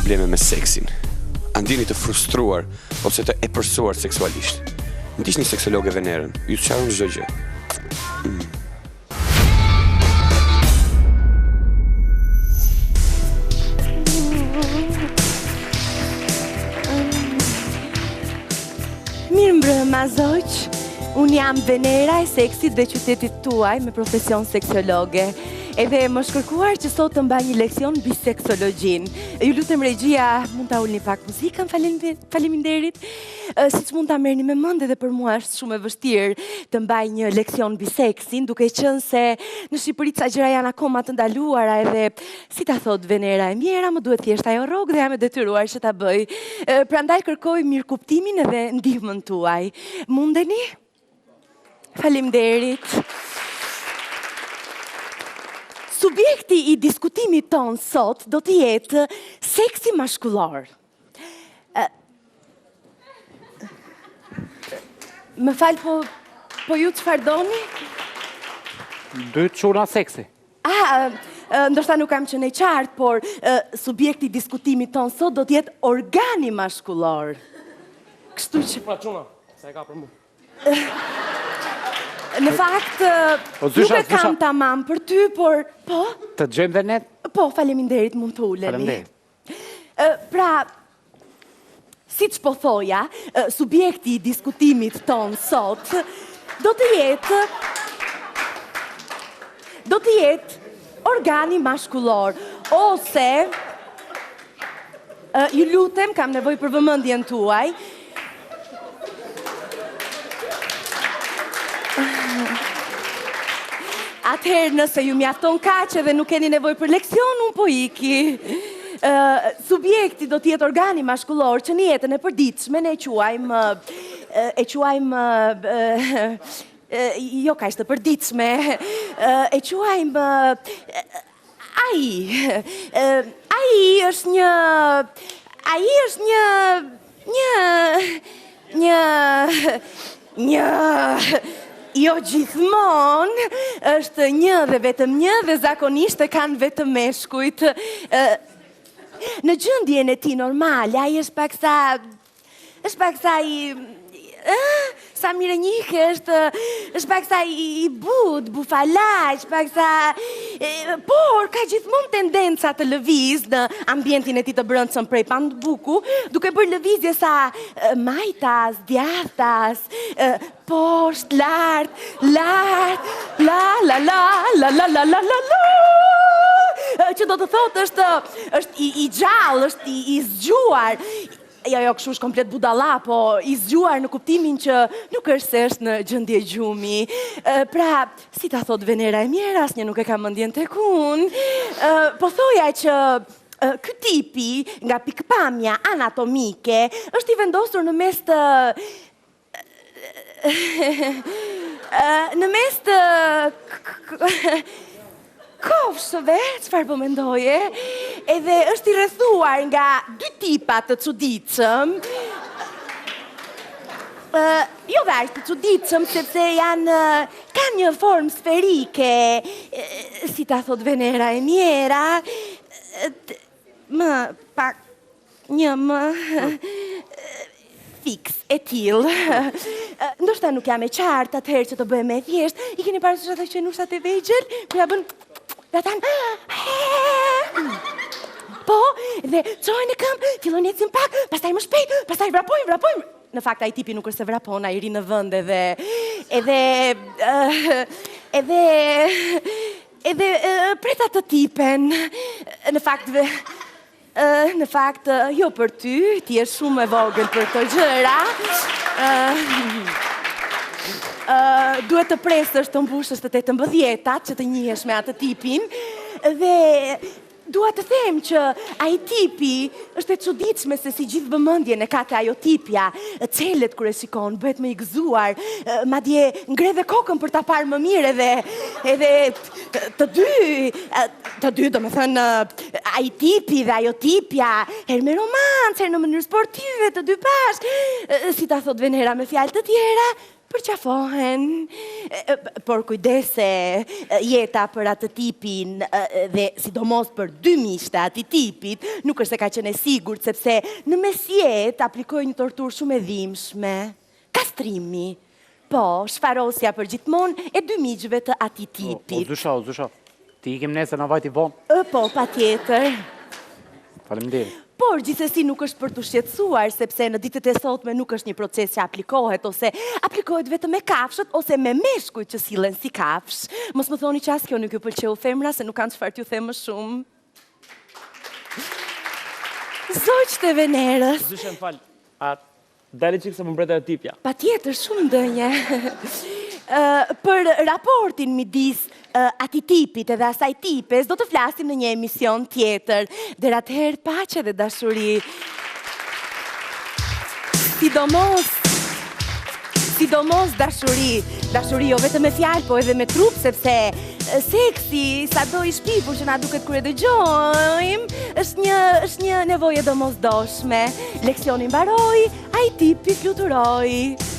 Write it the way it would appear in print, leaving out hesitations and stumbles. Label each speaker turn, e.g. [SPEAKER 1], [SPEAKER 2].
[SPEAKER 1] probleme me seksin. A ndjeni të frustruar ose të epërsuar seksualisht? Ndiqni seksologe Venerën, ju sqaron çdo gjë.
[SPEAKER 2] Mirëmbrëma zoq, unë jam Venera e seksit dhe qytetit tuaj me profesion seksologe. Edhe më shkërkuar që sot të mbaj një leksion mbi seksologjin. Ju lutem regjia, mund ta ulni pak muzikën, faleminderit. Siç mund ta merrni me mend edhe për mua është shumë e vështirë të mbaj një leksion mbi seksin, duke qenë se në Shqipëri ca gjëra janë akoma të ndaluara edhe si ta thot Venera e mjera, më duhet thjesht ajo rrok dhe jam e detyruar që ta bëj. Prandaj kërkoj mirëkuptimin edhe ndihmën tuaj. Mundeni? Faleminderit. Subjekti i diskutimit ton sot do të jetë seksi mashkullor. Më fal, po ju çfarë doni?
[SPEAKER 3] Dy çuna seksi.
[SPEAKER 2] Ndoshta nuk kam qenë e qartë, por subjekti i diskutimit ton sot do të jetë organi mashkullor. Kështu që
[SPEAKER 3] Pa çuna, sa e ka për mua.
[SPEAKER 2] në fakt nuk e kam tamam për ty, por po.
[SPEAKER 3] Të gjejmë dhe net?
[SPEAKER 2] Po, faleminderit, mund të uleni.
[SPEAKER 3] Faleminderit.
[SPEAKER 2] Pra, siç po thoja, subjekti i diskutimit ton sot do të jetë organi mashkullor ose ju lutem, kam nevojë për vëmendjen tuaj. Atëherë nëse ju mjafton kaq edhe nuk keni nevojë për leksion, unë po iki. Subjekti do të jetë organi mashkullor që në jetën e përditshme ne e quajmë jo kaq të përditshme, e quajmë ai është një jo gjithmonë është një dhe vetëm një dhe zakonisht e kanë vetëm meshkujt. Në gjendjen e tij normale, ai është pak sa sa mire njike, është pak sa i bufalaq, pak sa... Por, ka gjithmonë tendenca të lëviz në ambientin e ti të brëndshëm prej pandbuku, duke bërë lëvizje sa majtas, djathtas, posht, lart, që do të thotë është i gjallë, është i zgjuar. Jo, kështu është komplet budalla, po i zgjuar në kuptimin që nuk është se është në gjendje gjumi. Pra, si ta thot Venera e mjera, asnjë nuk e ka mendjen tek unë. Po thoja që ky tipi nga pikpamja anatomike është i vendosur në mes të kofshëve, çfarë po mendoje, edhe është i rrethuar nga dy tipa të çuditshëm. Jo dhe aq të çuditshëm, sepse kanë një formë sferike, si ta thot Venera e mjera, fiks e tillë. Ndoshta nuk jam e qartë atëherë që të bëhem e thjesht. I keni parasysh ato që nushat e vegjël, ku ja bën atan. Po, dhe çojnë në këmbë, fillon ecin pak, pastaj më shpejt, pastaj vrapojnë. Në fakt ai tipi nuk është se vrapon, ai ri në vend edhe preta të tipen. Në fakt, jo për ty, ti je shumë e vogël për këto gjëra. Duhet të presësh të mbushësh të 18-at që të njihesh me atë tipin dhe dua të them që ai tipi është e çuditshme se si gjithë vëmendjen e ka te ajo tipja, çelet kur e shikon, bëhet më i gëzuar, madje ngre dhe kokën për ta parë më mirë edhe të dy, domethënë ai tipi dhe ajo tipja, herë me romancë, herë në mënyrë sportive, të dy bashkë, si ta thot Venera me fjalë të tjera, përqafohen. Por kujdese, jeta për atë tipin dhe sidomos për dy miqtë ati tipit, nuk është se ka qenë e sigurt, sepse në mesjet aplikoj një torturë shumë e dhimbshme. Kastrimi. Po, shfarosja për gjithmonë e dy miqve të ati tipit.
[SPEAKER 3] O Zusha, ti ikim nesër në vajti vonë.
[SPEAKER 2] Po, patjetër.
[SPEAKER 3] Faleminderit.
[SPEAKER 2] Por gjithsesi nuk është për të shqetësuar, sepse në ditët e sotme nuk është një proces që aplikohet, ose aplikohet vetëm me kafshët, ose me meshkujt që sillen si kafsh. Mos më thoni që as kjo nuk ju pëlqeu femra, se nuk kanë çfarë t'ju them më shumë. Zogjt e Venerës.
[SPEAKER 4] Zyshe më falë, a dali qikë se më mbrete e tipja?
[SPEAKER 2] Patjetër, shumë ndënje. Për raportin midis ati tipit edhe asaj tipes, do të flasim në një emision tjetër. Deri atëherë paqe dhe dashuri. Sidomos dashuri. Dashuri jo vetëm me fjalë, po edhe me trup, sepse seksi, sa do i shpifur që na duket kur e dëgjojmë, është një nevojë domosdoshme. Leksioni mbaroi, ai tipi fluturoi.